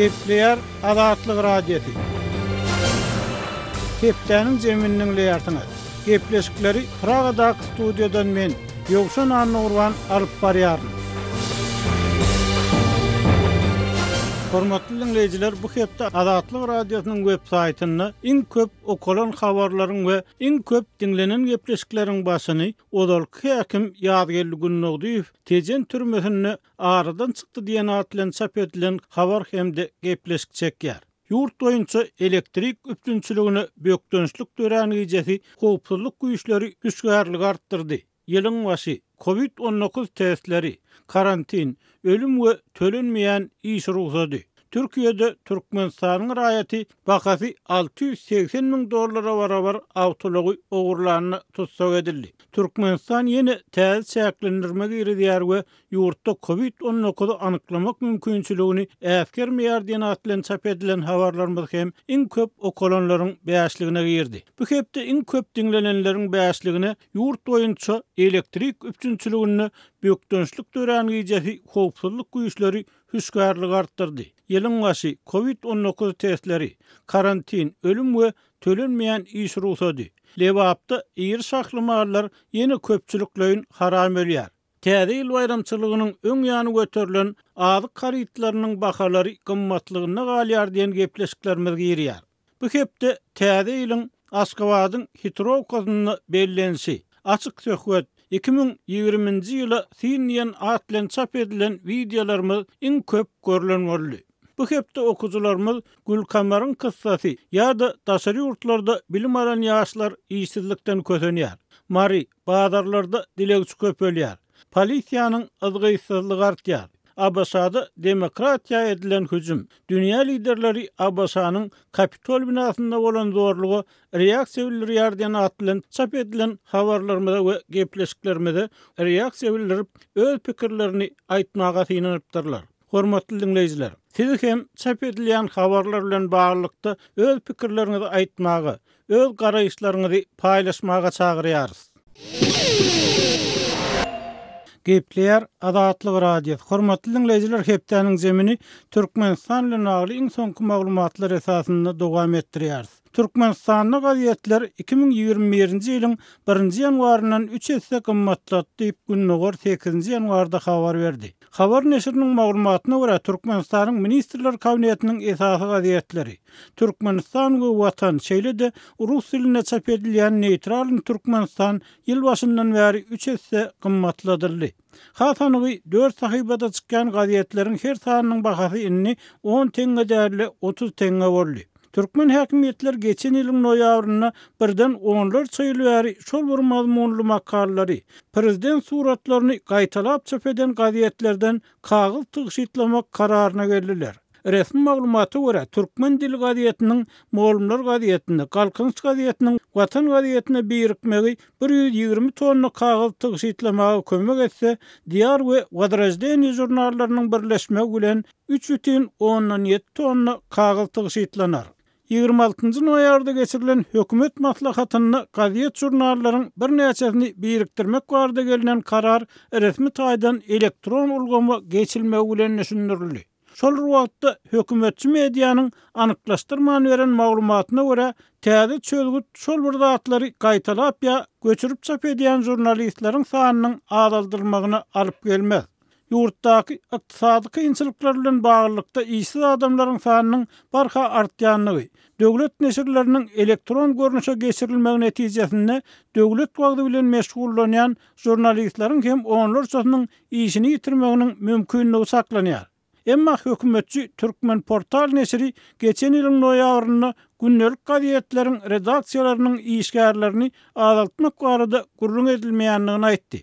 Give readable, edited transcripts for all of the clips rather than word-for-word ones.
Gepleyer Azatlyk Radiosu. Hepdeniň jeminiň leýartyny. Gepleşikleri Pragadaky studiodan men Ýogşan Annurwan alyp barýaryn. Hormatly dinleýijiler, bu hepde Azatlyk Radiosynyň web saýtyny iň köp okulan habarlaryň we iň köp dinlenen gepleşikleriň başyny Odalky häkim Ýazgyl Günnogdyýew tejen türmesinde aradan çykdy diýen atlan çap edilen habar hemde gepleşik çekýär. Yurt boýunça elektrik üptünçiligini bökdönçlük döräniňi howpsuzlyk güýçleri güçgärlik artdyrdy. Ýylyň başy COVID-19 testleri, karantin, ölüm we tölenmeýän iş ruhsady. Türkiýede Türkmenistanyň raýaty bakasy $680.000 barabar awtology ogurlanyny tutsak edildi. Türkmenistan ýene täze çäklendirme girýär we ýurtda COVID-19 anyklamak mümkinçiligini äskermeýär diýen atlan çap edilen habarlarymyz hem iň köp okulanlaryň bäşligine girdi. Bu hepde iň köp dinlenenleriň bäşligine ýurt boýunça elektrik üptünçiligini bökdönçlük döräniňi howpsuzlyk güýçleri hüsgärlik artdyrdy. Ýylyň başy COVID-19 testleri, karantin, ölüm we tölenmeýän iş ruhsady. Lewapda ýer saklamalar ýene köpçülikleýin haram ölýär. Täze ýyl bayramçylygynyň öň ýany göterilen azyk karytlarynyň bahalary gymmatlygyna galýar diýen gepleşiklerimiz girýär. Bu hepde täze ýylyň Aşgabatyň hitrovkasyny bellensi, açyk söhbet 2020-nji ýyla sinýen atlan çap edilen videolarymyz iň köp görülen boldy. Bu hepde okujularymyz Gülkamar'ın kıssasy ýa-da daşary ýurtlarda bilim alan ýaşlar işsizlikden kösenýär. Mari bazarlarda dilegçi köp ölýär. Polisiýanyň ızgyýsyzlygy artýar. Abaşada demokratiýa edilen hüjüm, dünýä liderleri Abaşanyň Kapitol binasynda bolan zorlugy reaksiýa bildirýär diýen atlan çap edilen habarlarymyzda we gepleşiklerimizde reaksiýa bildirip öz pikirlerini aýtmaga synanypdyrlar. Hormatly dinleýijiler, siz hem çap edilen habarlar bilen baglykda öz pikirlerinizi aýtmaga, öz garaýşlaryňyzy paýlaşmaga çagyrýarys. Gepleyer Azatlyk Radiosu. Hormatly dinleýijiler, hepdeniň jemini Türkmenistan bilen agly iň soňky maglumatlar esasynda dowam etdirýäris. Türkmenistanyň gazetler 2021-nji ýylyň 1-nji ýanwaryndan 3 hisse gymmatlatdy diýip Günnogor 8-nji ýanwarda habar berdi. Habar neşriniň maglumatyna görä Türkmenistanyň ministrler kabinetiniň esasy gazetleri Türkmenistan we Watan şeýle-de rus diline çap edilýän neýtral Türkmenistan ýyl başyndan bäri 3 hisse gymmatladyldy. Hasanyňy 4 sahybada çykkan gazetleriň her sanynyň bahasy inni 10 teňe därli 30 teňe boldy. Türkmen häkimetler geçen ýylyň noýabryna birden onlar çyýlyary şol bir mazmunly makalary, prezident suratlaryny gaýtalap çap eden gazetlerden kagyz tygyşytlamak kararyna geldiler. Resmi maglumata görä Türkmen dili gazetiniň Moğollar gazetini, Galkynç gazetiniň Watan gazetine birikmegi 120 tonna kagyz tygyşytlamaga kömek etse, diýar we Wadrajdeni jurnallarynyň birleşmegi bilen 3,7 tonna kagyz tygyşytlanar. 26-njy noýabrda geçirilen hökümet maslahatyny gazet jurnallaryň bir näçesini birikdirmek barada gelinen karar resmi taýdan elektron ulgama geçilmegi bilen düşündirildi. Şol wagtda hökümetçi mediýanyň anyklaşdyrman beren maglumatyna görä täze çözgüt şol bir zatlary gaýtalap ýa göçürip çap edýän jurnalistleriň sanynyň azaldyrmagyna alyp gelmez. Ýurtdaky ykdysady kynçylyklar bilen baglykda işsiz adamlaryň sanynyň barha artýanyny, döwlet neşirleriniň elektron görnüşe geçirilmegi netijesinde döwlet wagty bilen meşgullanýan jurnalistleriň hem onlar çatynyň işini ýitirmeginiň mümkinligi saklanýar. Emma hökümetçi Türkmen Portal neşri geçen ýylyň noýabryna günnelik gazetleriň redaksiýalarynyň işgärlerini azaltmak barada gurrun edilmeýändigini aýtdy.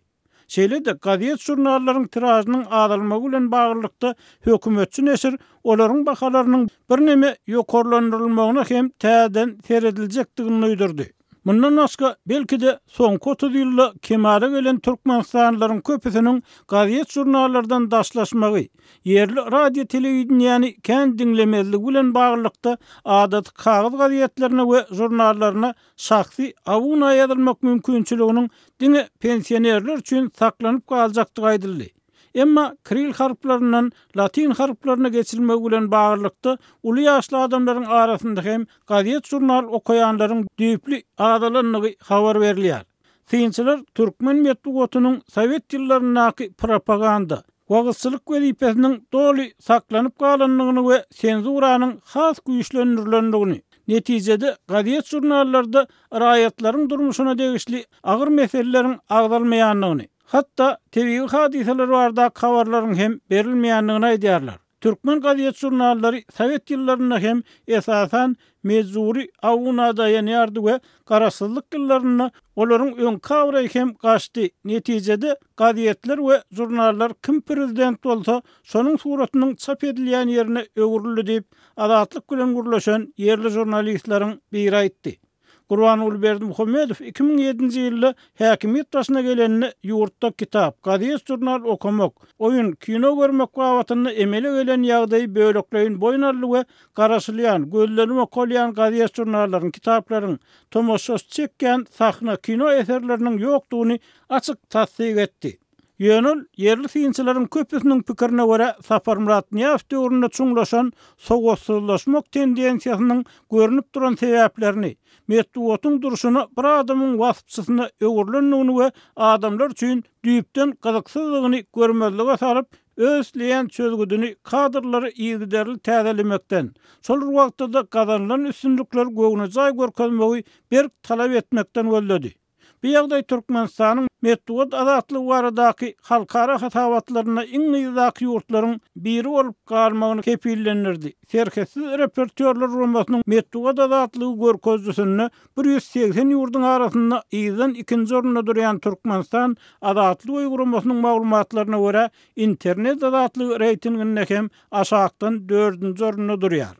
Şeýle-de gazet jurnallaryň tiražynyň azalmagy bilen baglykda hökümetçi neşir olaryň bahalarynyň bir neme ýokarlandyrylmagyna hem täzeden serediljekdigini öýdürdi. Mundan başga belki-de soňky 30 ýylda kemale gelen türkmenistanlylaryň köpüsiniň gazet jurnallardan daşlaşmagy, yerli radio telewizionyany kän dinlemezligi bilen baglykda adaty kagyz gazetlerine we jurnallaryna şahsy awuna ýazylmak mümkinçiliginiň diňe pensionerler üçin saklanyp galjakdygy aýdyldy. Emma Kiril harflerinden Latin harflerine geçilmek bilen bağırlıkta uly ýaşly adamlaryň arasynda hem gaziet jurnal okuyanlaryň düýpli adalanlygy habar berilýär. Synçylar türkmen medeniýetiniň Sowet ýyllaryndaky propaganda, wagtçylyk wezipesiniň doly saklanyp galanlygyny we senzuranyň has güýçlendirilýändigini, netijede gaziet jurnallarda raýatlaryň durmuşyna degişli agyr meseleleriň agdalmaýanlygyny, hatda tebii hadiseler barda habarlaryň hem berilmeýändigini aýdýarlar. Türkmen gaziet jurnallary Sowet ýyllarynda hem esasan mezuri awunada ýanýardy we garaşsyzlyk ýyllaryna olaryň öň kawry hem gaçdy. Netijede gazietler we jurnallar kim prezident bolsa şonuň suratynyň çap edilýän ýerine öwürildi diýip adatlyk bilen gurlaşan ýerli jurnalistleriň biri aýtdy. Gurban Ulberdimuhammedow 2007-nji ýylda häkimiýet başyna gelenini ýurtda kitap, gaziet jurnal okumak, oyun, kino görmek wagtyny emele gelen ýagdaý bölekleýin boýnarly we garaşylýan, gözlerime kolýan gaziet jurnallaryň, kitaplaryň tomoşasy çekýän sahna kino eserleriniň ýokdugyny açyk tasdik etdi. Ýönül yerli synçylaryň köpüsiniň pikirine görä Sapar Murat Niýazow döwründe çuňlaşan sowatsızlaşmak tendensiýasynyň görünip duran sebäplerini, medeniýetiň duruşyny bir adamyň wasypçysyna öwürlendigini we adamlar üçin düýpden gyzyksyzlygyny görmezlige saryp özleýän çözgüdüni kadrlary ýygyderli täzelemekden, şol wagtda gazanlan üstünlikler göwüne jaý görkezmegi bir talap etmekden ölledi. Bu ýagdaý Türkmenistanyň medeniýet azatlygy baradaky halkara hasawatlaryna iň ýyzak ýurtlaryň biri bolup galmagyny kepillendirdi. Serketsiz repertuarlar romasynyň medeniýet azatlygy görkezdiňini 180 ýurduň arasynda ýyzdan ikinji orunda durýan Türkmenistan azatlygy uyguramasynyň maglumatlaryna görä internet azatlygy reytinginde hem aşagdan 4-nji orunda durýar.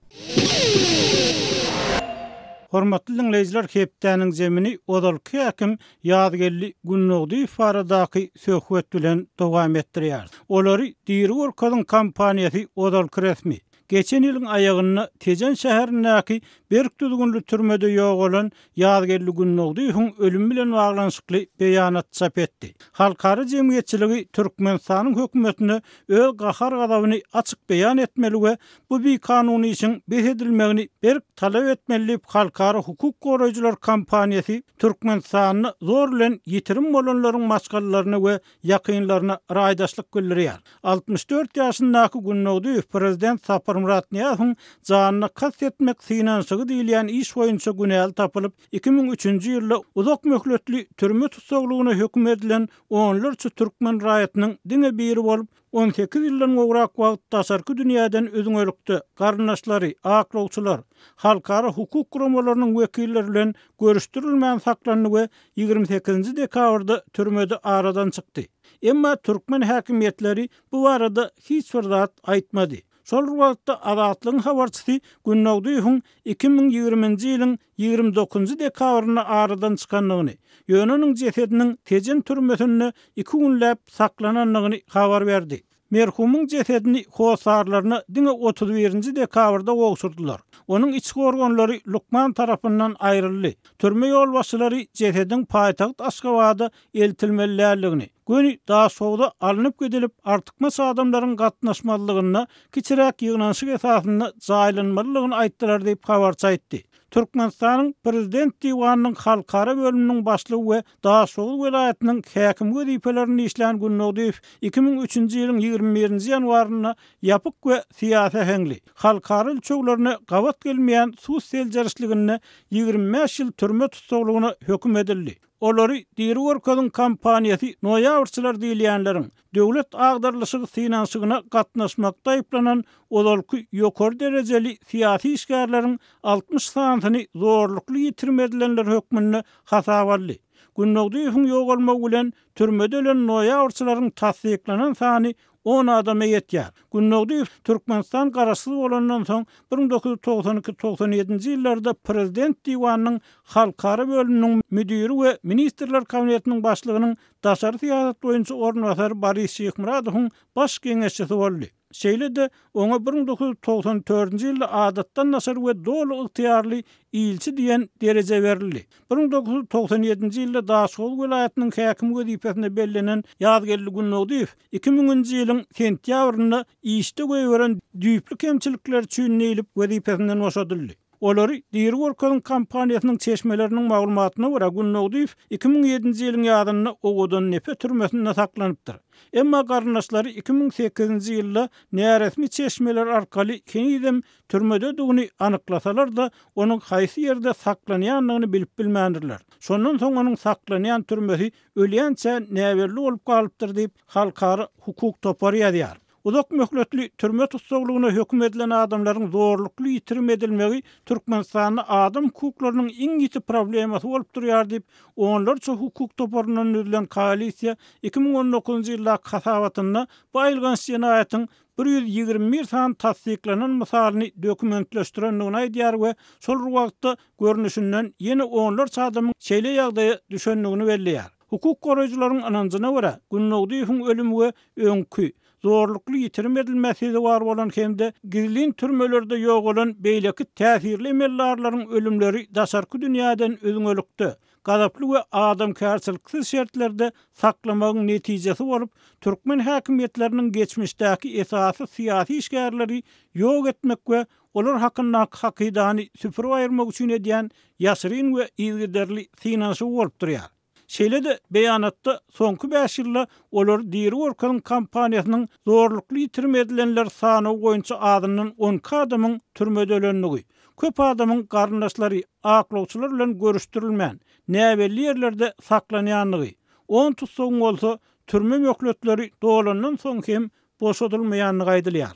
Hormatly dinleyijiler, hepdeniň zemini odalky hakim ýazgelli Günnogdy Faradaky söhbet bilen dowam etdirýär. Olary Diri Orkadyň kampaniýasy odalky resmi. Geçen ýylyň aýagyny Tejen şäherindäki Berkdüzgünli türmede ýok bolan ýazgelli Günnogdyň ölüm bilen baglanyşykly beýanat çap etdi. Halkara jemgyýetçiligi Türkmenistanyň hökümetine öz gahar gadabyny açyk beýan etmeli we bu bir kanuny işin behedilmegini berk talap etmeli. Halkara hukuk goraýjylar kampaniýasy Türkmenistanyny zor bilen ýitirim bolanlaryň maçgallaryna we ýakynlaryna raýdaşlyk bildirýär. 64 ýaşyndaky Günnogdy prezident Sapar Murat Niýazowyň janyny kastetmek synanşygy diýilýän iş boýunça günäl tapylyp 2003-nji ýylda uzak möhletli türme tutsaglygyna hökm edilen onlarça türkmen raýatynyň diňe biri bolup 18 ýyldan gowrak wagt taşarky dünýäden özüňölükde garnaşlary, aklawçylar, halkara hukuk guramalarynyň wekilleri bilen görüşdirilmän saklanyny we 28-nji dekabrda türmede aradan çykdy. Emma türkmen häkimiýetleri bu barada hiç bir zat aýtmady. Şol wagtda azatlygyň habarçysy Günnogdyň 2020-nji ýylyň 29-njy dekabryna aradan çykanlygyny, ýönüniň jesediniň Tejen türmesinde 2 günläp saklananlygyny habar berdi. Merhumyň jesedini hosarlaryna diňe 31-nji dekabrda gowşurdylar. Onun içki organlary Lukman tarapyndan aýryldy. Türme ýolbaşçylary jesediň paýtaxt Aşgabatda eltilmeliligini, göni daha soğuda alınıp gidilip artykmasa adamlaryň gatnaşmalygyna kiçirek ýygnanşyk esasynda jaýlanmalygyny aýtdylar diýip habarçy aýtdy. Türkmenistanyň prezident diwanynyň halkara bölüminiň başlygy we Daşoğlu welaýatynyň häkim wezipelerini işleýän Günnogdy 2003-nji ýylyň 21-nji ýanwaryna ýapyk we siýasy hengli halkara ölçeglerine gawat gelmeýän sus seljerişligine 25 ýyl türme tutsaglygyna hökm edildi. Olary Diri Orkadyň kampaniýasy noýabrçylar diýilýänleriň döwlet agdarlyşygy synanşygyna gatnaşmakda aýplanan odalky ýokary derejeli siýasy işgärleriň 60 sanyny zorlukly ýitirmedilenler hökmüne hasabally. Günnogdyň ýok bolmagy bilen türmede ölen noýabrçylaryň tasdiklanan sany 10 adama ýetýär. Günnogdy Türkmenistan garaşsyz bolandan soň 1992-97-nji ýyllarda prezident diwanynyň halkara bölüminiň müdiri we ministrler kabinetiniň başlygynyň daşary siýasat boýunça ornwasary Boris Şeýhmuradowyň baş geňeşçisi boldy. Şeýle de oňa 1994-nji ýylda adatdan nasar we dolu ygtyýarly ilçi diýen derece berildi. 1997-nji ýylda Daşol welaýatynyň häkim wezipesine bellenen Ýazgerli Gunnowdiýew 2000-nji ýylyň sentýabrynda işde göýberen düýpli kemçilikler üçin eýilip wezipesinden boşadyldy. Olary Diri Work'un kampaniýasynyň çeşmeleriniň maglumatyna görä Gunnowdiýew 2007-nji ýylyň ýazyna ogodan nepe türmesinde saklanypdyr. Emma garnaşlary 2008-nji ýylda näresmi çeşmeler arkaly kenidem türmede dugny anyklasalar da onuň haýsy ýerde saklanýanlygyny bilip bilmändirler. Şondan soň onuň saklanýan türmesi ölýänçe näberli bolup galypdyr diýip halkara hukuk topary ýazýar. Uzak möhletli türme tutsaglygyna hökm edilen adamlaryň zorlukly ýitirim edilmegi Türkmenistanyň adam hukuklarynyň iň ýiti problemasy bolup durýar diýip onlarça hukuk toparyndan ödülen koalisiýa 2019-njy ýylda kasabatyna baýylgan şenaýatyň 121 san tasdiklanan misalyny dokumentleşdirenligini aýdýar we şol wagtda görnüşinden ýene onlarça adamyň şeýle ýagdaýa düşenligini belleýär. Hukuk goraýjylaryň ananjyna görä Gunnowdiýewiň ölümi we öňkü zorlukly ýitirim edilmesi bar bolan hemde gizlin türmelerde ýok bolan beýleki täsirli emellarlaryň ölümleri daşarky dünýäden özüňölükde, gazaply we adamkärçiliksiz şertlerde saklamagyň netijesi bolup, türkmen häkimetleriniň geçmişdäki esasy syýasy işgärleri ýok etmek we olar hakynda hakydany süpürip aýyrmak üçin edýän ýaşyryn we ýygyderli finansy bolup durýar. Şeýle de beýanatda soňky 5 ýylda olar Diri Work'un kampaniýasynyň zorlukly ýitirim edilenler sany goýunça adynyň 10 adamyň türmede ölenligi, köp adamyň garnaşlary aklawçylar bilen görüşdirilmän, näberli ýerlerde saklanýanlygy, 10 tutsagyň bolsa türme möhletleri dolandan soň hem boşadylmaýanlygy aýdylýar.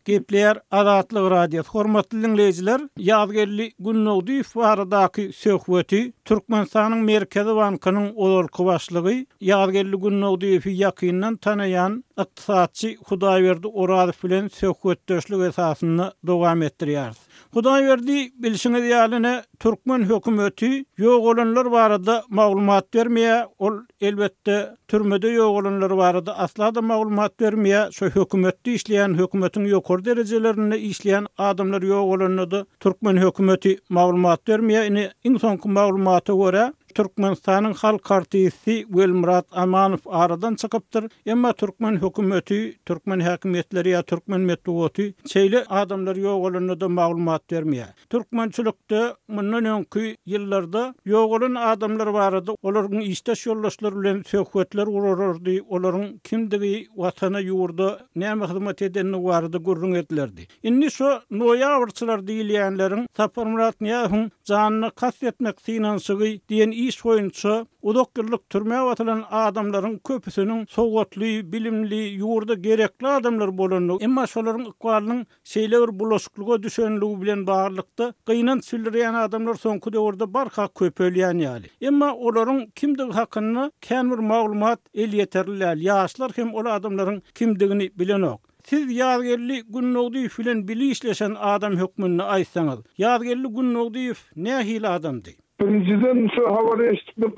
Gepler Adatlyk Radio hormatly dinleyijiler, Ýazgerli Gunnowdiýew baradaky söhbeti Türkmenistanyň Merkezi Bankynyň olarky başlygy Ýazgerli Gunnowdiýewi ýakyndan tanaýan ykdysadçy Hudaýberdi Orazow bilen söhbetdeşlik esasyny dowam etdirýär. Hudaýberdi bilşiňiz ýalyna Türkmen hökümeti ýok olanlar barada maglumat bermeýär, ol elbetde türmede ýok olanlar barada asla da maglumat bermeýär. Şo hökümetde işleýän, hökümetiň ýokary derejelerinde işleýän adamlar ýok olanlarda Türkmen hökümeti maglumat bermeýär. Iň soňky maglumata görä Türkmenistanyň Halk Partisi Welmurat Amanow aradan çykypdyr. Emma Türkmen hökümeti, Türkmen häkimetleri ýa Türkmen metbuaty şeýle adamlar ýok olanlarda maglumat bermeýär. Türkmençilikde mundan öňkü ýyllarda ýok olan adamlar barada olaryň işdeş ýoldaşlary bilen söhbetler urardy. Olaryň kimdigi, watana, ýurda näme hyzmat edenini barada gurrun etlerdi. Indi şo noýabrçylar diýilýänleriň Saparmurat Niýahyň janyny kastetmek finansygy diýen iş boýunça uzak ýyllyk türmeye atylan adamlaryň köpüsiniň sowgatly, bilimli, ýurda gerekli adamlar bolanyny, emma şolaryň ykbalynyň şeýle bir bulaşyklyga düşenligi bilen baglykda gynan süldirýän adamlar soňky döwürde barha köpelýän ýaly. Emma olaryň kimdigi hakynda kän bir maglumat el ýeterli. Ýaşlar hem ola adamlaryň kimdigini bilenok. Siz Ýazgerli Gunnowdiýew bilen bili işleşen adam hökmüni aýtsaňyz, Ýazgerli Gunnowdiýew nähili adamdy? Birinciden şu havada eşitmek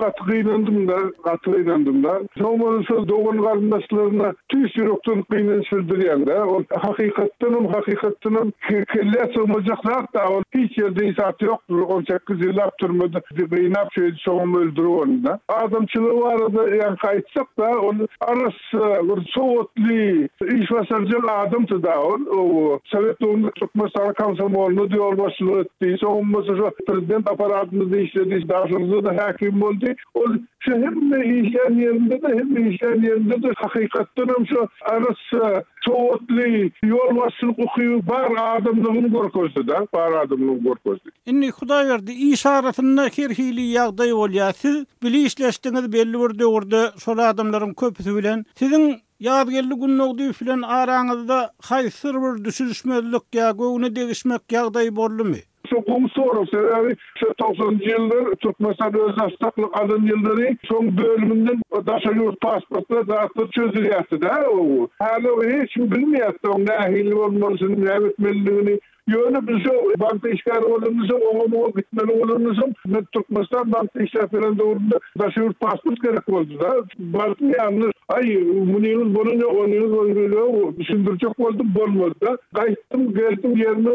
katıgıynandım da. Soğumanın doğun karındaşlarına tüys yürüktün kıyının sürdürüyen o hakikatının kelle sığmayacaklar da o hiç yerde isatı yoktur. 18 yıllar türmede kıynap soğumu öldürüyor da. Adamçılığı var da yani kayıtsak da onun arası soğutlu iş basarcılı adamdı da o Sovet doğumda Türkmenistan Komsomolunu diyor başlığı etti. Soğuması şu prezident aparatımızda işledi, daşırızı da hakim oldu. O şu hem işleyen yerinde de hem işleyen yerinde de hakikatten şu arası soğutlu yol başlığı okuyu bar adamlığını görközdi da. Bar adamlığını görközdi. Inni Hudaýberdi iş arasında herhili ýagdaý bolýar. Siz bili işleşdiňiz belli bir döwürde şol adamlaryň köpüsü bilen sizin Ýazgerli Gunnowdiýew bilen araňyzda haýsy bir düşüşmezlik ýa göwüne degişmek ýagdaý boldymy? Çok soru. 90'lı yıllar Türkmenistan öz astaklık alın yılları son bölümünden daşa pasportla dağıtır çözülüyordu da. Hala hiç bilmiyordu. Nahil olmasını, ne etmeliğini. Yönü biz o bankta işgal olunmuşum, o gitmeli olunmuşum. Türkmenistan bankta işgal falan doğrunda daşıvır pasport gerek oldu da. Baktım yalnız, bunun onu düşündürecek oldum, bolmadı da. Kayıttım, geldim yerime,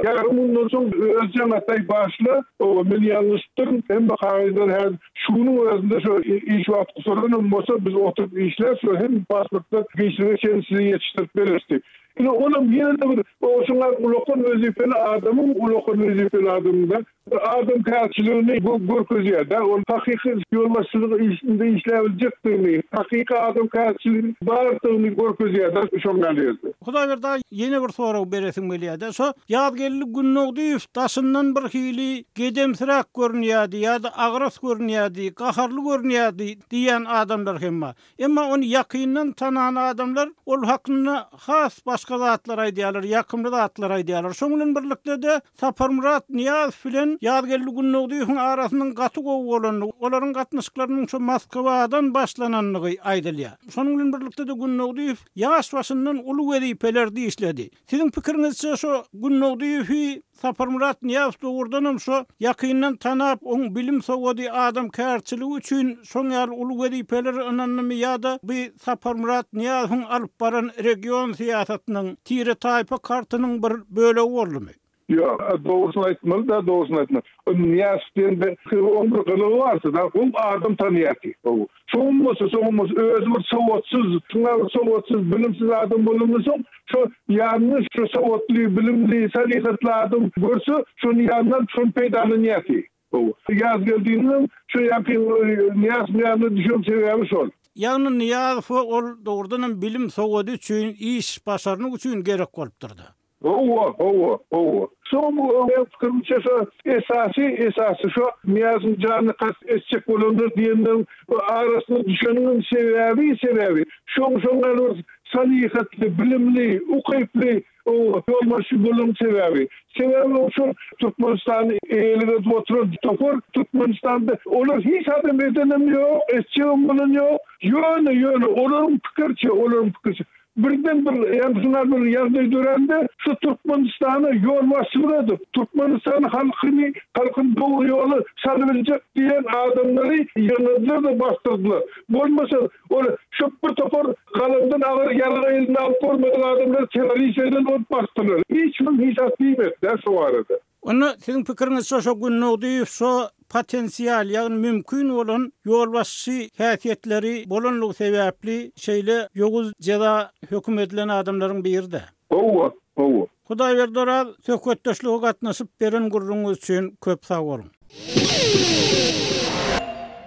yarım bundan sonra Özcan Atay başla, ben yanlıştım. Hem bakarızdan her şunun arasında şu iş vakti sorunum olsa biz oturup işler, hem pasportlar geçirmek için size yetiştirip verirdik. Onun yerinde bir şunlar ulokun vazifeli adamın ulokun vazifeli adamında adam karşılığını görközüyor da o hakiki yolbaşçılık işinde işleyebilecektiğini hakiki adam karşılığını bağırdığını görközüyor da şunlar yerinde. Hudaýberda yeni bir soru beresim gelýär. Şo ýadgerlik günnägdi daşyndan bir hili gedemsirak görünýärdi ýa-da agras görünýärdi, gaharly görünýärdi diýen adamlar hem bar. Emma onu ýakyndan tanan adamlar ol hakynda has başga zatlar aýdýarlar, ýakymly zatlar aýdýarlar. Şoň bilen birlikde de Saparmurat Niyaz bilen ýadgerlik günnägdi arasyndan gaty gowy bolany, olaryň gatnaşyklarynyň şu Moskwadan başlananlygy aýdylýar. Şoň bilen birlikde de günnägdi ýaş başyndan uly wezipelerde işledi. Sizin pikiriňizçe şu günnägdi Saparmurat Niyaz doğurdanım şu yakyndan tanap on bilim sowady adam kärçiligi üçin şoňal uly wezipeler ananymy ýa-da bir Saparmurat Niyazyň alyp baran region siýasatynyň tire taýpa kartynyň bir bölegi boldumy? Ya doğrusunu aytmalı da doğrusunu aytmalı. Niyas'ten de onun kılığı varsa da o adam tanıyatı. Soğunması özür soğutsuz bilimsiz adam bulunmuşsun. Şu yanlış şu soğutlu bilimli sarıkatlı adam görse şunu yandan şunu peydanın niyatı. Yaz geldiğinde şu Niyas miyanı düşünseviyormuş ol. Yani Niyaz ol doğrudan bilim sowady üçin iş başarmak üçin gerek bolupdurdy. Son bu fikrimçe esası şu Niyaz'ın canını kast edecek olundur diyenlerin arasında düşünün sebebi. Şoňlar salihətli, bilimli, ukaypli yolbaşı bulun sebebi. Sebebi o şu Türkmenistan eline oturan diktatör Türkmenistan'da olur hiç adam edenemiyor, etçiğim bulunuyor. Yönü, olurun fikirçi. Birden bir şunlar bir yazdığı dönemde şu Türkmenistan'ı yol başladı. Türkmenistan halkın doğru yolu sarılabilecek diyen adamları yanıtlar da bastırdılar. Olmasa şu bir topar kalımdan ağır yargı eline alıp koymadığı adamlar teröristlerden olup bastırdılar. Hiç atlayıp şu arada. Onu sizin pikiriňiz şu günnägdi şu potensial ýagny mümkin bolan ýolbaşçy häsiýetleri bolanlygy sebäpli şeýle ýoguz jada höküm edilen adamlaryň birinde. Hudaý berdi söhbetdeşlige gatnaşyp beren gurruňyz üçin köp sag bolun.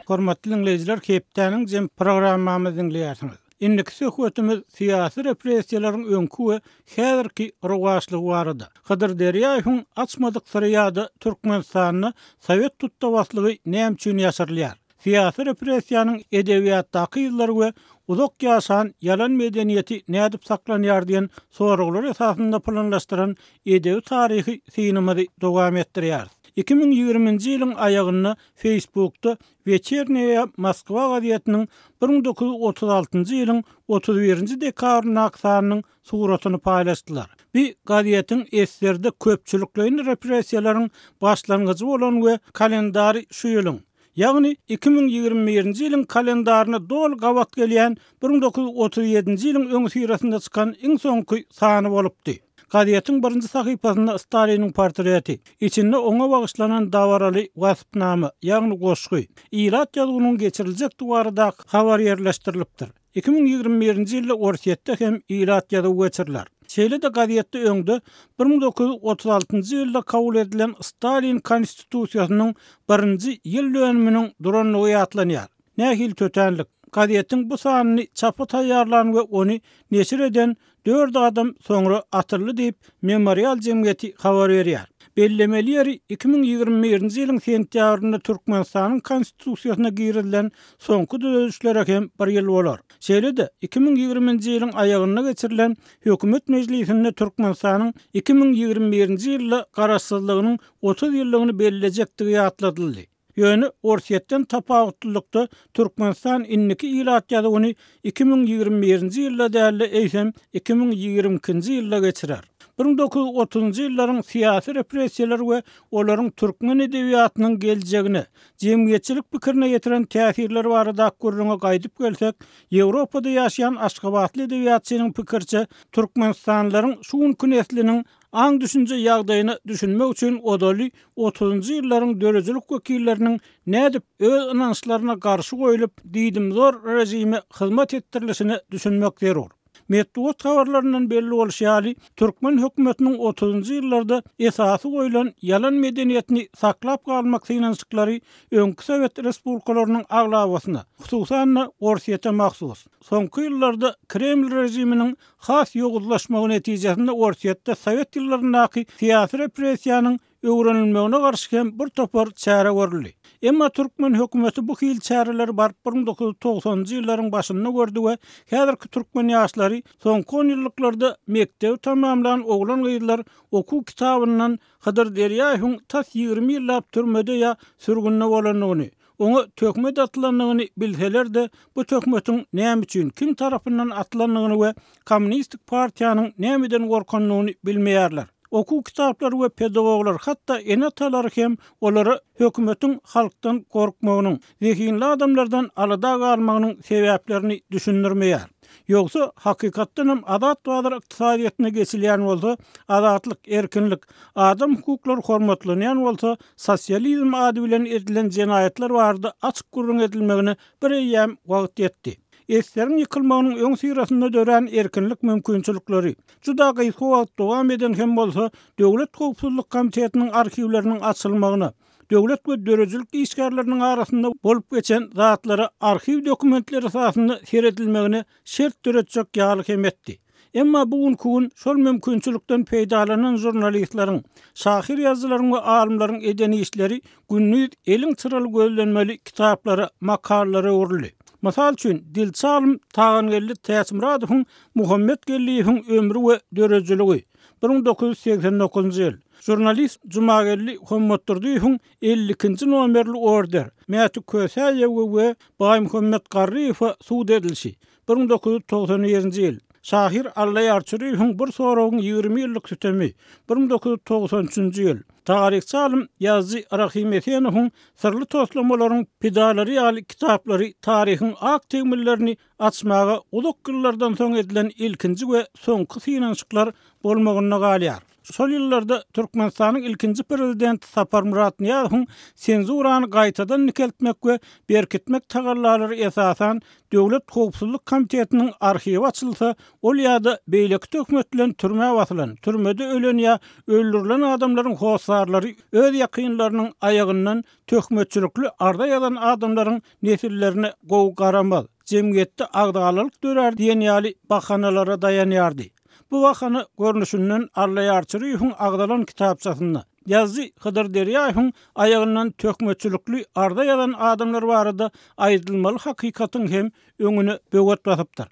Hormatly dinleýijiler, Kepdeniň jem programmamyzy dinleýärsiňiz. Indiki söhbetimiz siyasi repressiýalaryň öňkü we häzirki rowajlygy barada. Kadir Derýaýewiň açmadyk syryýady Türkmenistanyny Sowet tutdawaslygy näme üçin ýaşyrylýar? Siyasi repressiýanyň edebiýatdaky ýyllary we uzak ýaşan ýalan medeniýeti nädip saklanýar diýen soraglar esasynda planlaşdyran edebi taryhy synamazy dowam etdirýär. 2020-nji ýylyň aýagyny Facebook'ta Вечерняя Moskva gazetiniň 1936-njy ýylyň 31-nji dekabrynda aksanyň suratyny paýlaşdylar. Bir gazetin eserde köpçüliklerini repressiýalaryň başlangyjy bolan we kalendary şu ýylyň. Ýagny 2021-nji ýylyň kalendaryna dol gawat gelýän 1937-nji ýylyň öňü sirasynda çykan iň soňky sany bolupdy. Gazetin birinji sahypasynda Staliniň portreti, içinde oňa bagyşlanan dawaraly wasypnama, ýagny goşgy, ýylat ýazygynyň geçiriljek duwarda habar ýerleşdirilipdir. 2021-nji ýylda Orsiýetde hem ýylat ýazygy geçiriler. Şeýle de gazetde öňde 1936-njy ýylda kabul edilen Stalin konstitusiýasynyň 1-nji ýyl dönüminiň duranlygy ýatlanýar. Nähil tötenlik. Gazetin bu sanyny çapy taýýarlan we ony neşir eden 4 adam soňra atyrly diýip memorial jemgyýeti habar berýär. Bellemeli ýeri 2021-nji ýylyň sentýabrynda Türkmenistanyň konstitusiýasyna girilen soňky düzüşlere hem bir ýyl bolar. Şeýle de 2020-nji ýylyň aýagyna geçirilen hökümet meclisinde Türkmenistanyň 2021-nji ýylda garaşsyzlygynyň 30 ýyllygyny bellejektigi ýatladyldy. Ýöne Orsiýetden tapawutlykda Türkmenistan inniki ýylat ýazygyny 2021-nji ýylda däli eýsem 2022-nji ýylda geçirer. 1930-njy ýyllaryň syýasy repressiýalar we olaryň türkmen edebiýatynyň geljegine, jemgyýetçilik pikirini ýetiren täsirleri barada gurruna gaýdyp gelsek, Ýewropada ýaşaýan Aşgabatly edebiýatçynyň pikirçe türkmenstanlaryň şu günkü nesliniň aň düşünje ýagdaýyny düşünmek üçin odaly 30-njy ýyllaryň dörejilik wekilleriniň nädip öz inançlaryna garşy goýulyp diýdimzor rejime hyzmat etdirilişini düşünmek zerur. Metduat habarlarından belli bolýaly, türkmen hökümetiniň 30-njy ýyllarda esasy goýulan ýalan medeniýetini saklap galmak synançyklary öňkü Sowet respublikalarynyň aglawasyna, hususan Orsiýete mahsus. Soňky ýyllarda Kreml rejiminiň has ýoguzlaşmagy netijesinde Orsiýetde Sowet ýyllaryndaky syýasy repressiýanyň öwrenilmegine garşy hem bir topar çäre görüldi. Emma türkmen hökümeti bu hil çäreleri barp 1990-njy ýyllaryň başynda gördü we häzirki türkmen ýaşlary soňky 10 ýyllyklarda mektep tamamlanan oglan gyýdylar okuw kitabyndan Hydyr Derýäýewiň tas 20 ýyllap türmede ýa sürgünde bolanyny, oňa tökmet atlanyny bilseler de bu tökmetiň näme üçin kim tarapyndan atlanyny we kommunistik partiýanyň nämeden gorkanyny bilmeýärler. Okuw kitaplary we pedagoglar hatda enatalary hem olary hökümetiň halkdan gorkmagynyň, zehinli adamlardan alada galmagynyň sebäplerini düşündirmeýär. Yoksa hakykatdan hem adat we ykdysadyýatyna geçilýän bolsa, adatlyk, erkinlik, adam hukuklary hormatlanýan bolsa, sosializm ady bilen edilen jenaýatlar barada açyk gurrun edilmegine bir ýem wagt ýetdi. Eslerin yıkılmagynyň öň syrasynda dören erkinlik mümkinçilikleri juda gysga wagt dowam eden hem bolsa, Döwlet Howpsuzlyk Komitetiniň arkiwleriniň açylmagyna, döwlet we dörejilik işgärleriniň arasynda bolup geçen zatlara arkiw dokumentleri esasynda seredilmegine şert töretjek ýaly hem etdi. Emma bugünkü gün şol mümkinçilikden peýdalanan jurnalistlaryň, şahir ýazgylaryň we alymlaryň edeni işleri günnüz eliň çyraly gözlenmeli kitaplary, makalary öwrüli. Masal üçin Dilçalym Tagangelli Täsmiradowyň Muhammed Gelliýewiň ömrü we dörejiligi 1989-njy ýyl. Jurnalist Jumagelli Hümmetdirdiýewiň 52-nji nomerli order Mäti Kösäýew we Baý Muhammed Garryýew suud edilşi 1997-nji ýyl. Şahir Allay Arçyryýewiň bir soragyň 20 ýyllyk sütemi 1993-nji ýyl. Tarihçi alim Ýazgy Rahim Efendiň sırly toslamalaryň pedalary ýaly kitaplary tarihiň ak temillerini açmaga uzak ýyllardan soň edilen ilkinji we soňky synançyklar bolmagyna galýar. Şol ýyllarda Türkmenistanyň ilkinji prezidenti Sapar Murat Niýazowyň senzurany gaýtadan nikeltmek we berkitmek tagallalary esasan Döwlet Howpsuzlyk Komitetiniň arhiwi açylsa, ol ýa-da beýleki tökmet bilen türmäge basylan, türmede ölen ýa öldürilen adamlaryň howsarlary öz ýakynlarynyň ayagyndan tökmetçilikli arda ýalan adamlaryň nesillerine gowy garamaz, jemgyýetde agdalyk dörer diýen ýaly bahanalara dayanýardy. Bu wakany görnüşinden Allay Arçyryýewiň agdalan kitapçasynda Ýazgy Hydyr Derýäýewiň ayagyndan tökmetçilikli arda ýalan adamlar barada aýdylmaly hakykatyň hem öňüne böwet basypdyr.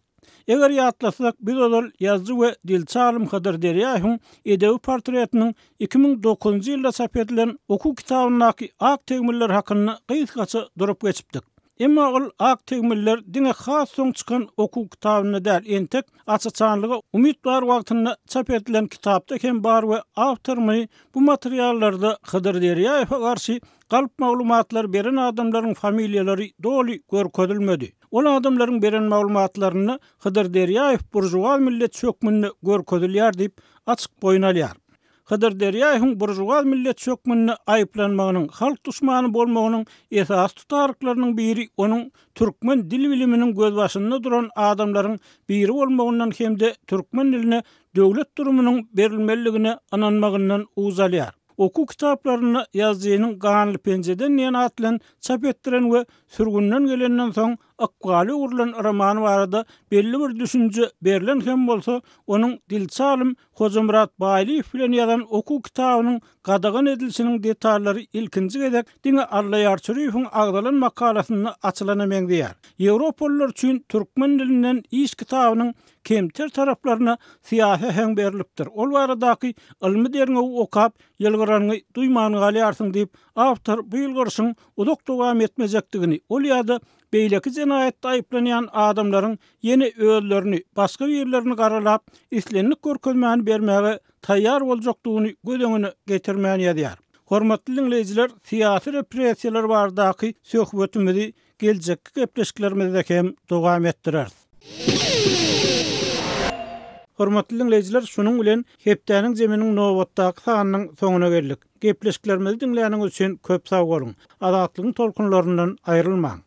Eger ýatlasak, biz ol Ýazgy we Dilçalym Hydyr Derýäýewiň edebi portretiniň 2009-njy ýylda çap edilen okuw kitabyndaky ak tegmiller hakyna gysgaça durup geçipdik. Emma ol ak tegmiller diňe has soň çykan okuw kitabyna däl, entek açyçanlygy umyt bar wagtynda çap edilen kitapda hem bar we awtormy bu materiallarda Hydyr Derýäýewe garşy galp maglumatlar beren adamlaryň familiýalary doly görkezilmedi. Ol adamlaryň beren maglumatlaryny Hydyr Derýäýew burjuwa millet çökmünde görkezilýär diýip açyk boýnalýar. Hydyr Derýäýewiň burjuwa millet çökmünde aýyplanmagynyň, halk duşmany bolmagynyň esas tutarlyklarynyň biri onuň türkmen dil biliminiň göz başynda duran adamlaryň biri bolmagyndan hemde türkmen diline döwlet durumynyň berilmeligine ananmagyndan uzalýar. Okuw kitaplaryny ýazgynyň Ganly Penjeden ýene atlan çap etdiren we sürgünden gelenden soň akwaly urulan romany barada belli bir düşünje berilen hem bolsa, onuň Dilçalym Hojamurat Baýlyýew bilen ýazan okuw kitabynyň gadagan edilişiniň detallary ilkinji gezek diňe Allay Arçyryýewiň agdalan makalasyna açylana meňdýär. Ýewropalılar üçin türkmen dilinden iş kitabynyň kemter taraplarına siyasi hem berilipdir. Ol baradaky ilmi derňew okap, ýylgyr ýygyranyňy duýmany galýarsyň diýip awtor bu ýylgyrşyň uzak dowam etmejekdigini, ol ýa-da beýleki jenayatda aýplanýan adamlaryň ýene özlerini, başga ýerlerini garalap, islenlik görkezmäni bermäge taýýar boljakdygyny göz öňüne getirmäni ýazýar. Hormatly dinleýijiler, syýasy repressiýalar bardaky söhbetimizi geljekki gepleşiklerimizde hem dowam etdireriz. Hormatly dinleýijiler, şunuň bilen hepdäniň jeminiň nowatdaky sanynyň soňuna geldik. Gepleşiklerimizi dinleýäniňiz üçin köp sag bolun. Azatlygyň tolkunlaryndan aýrylmaň.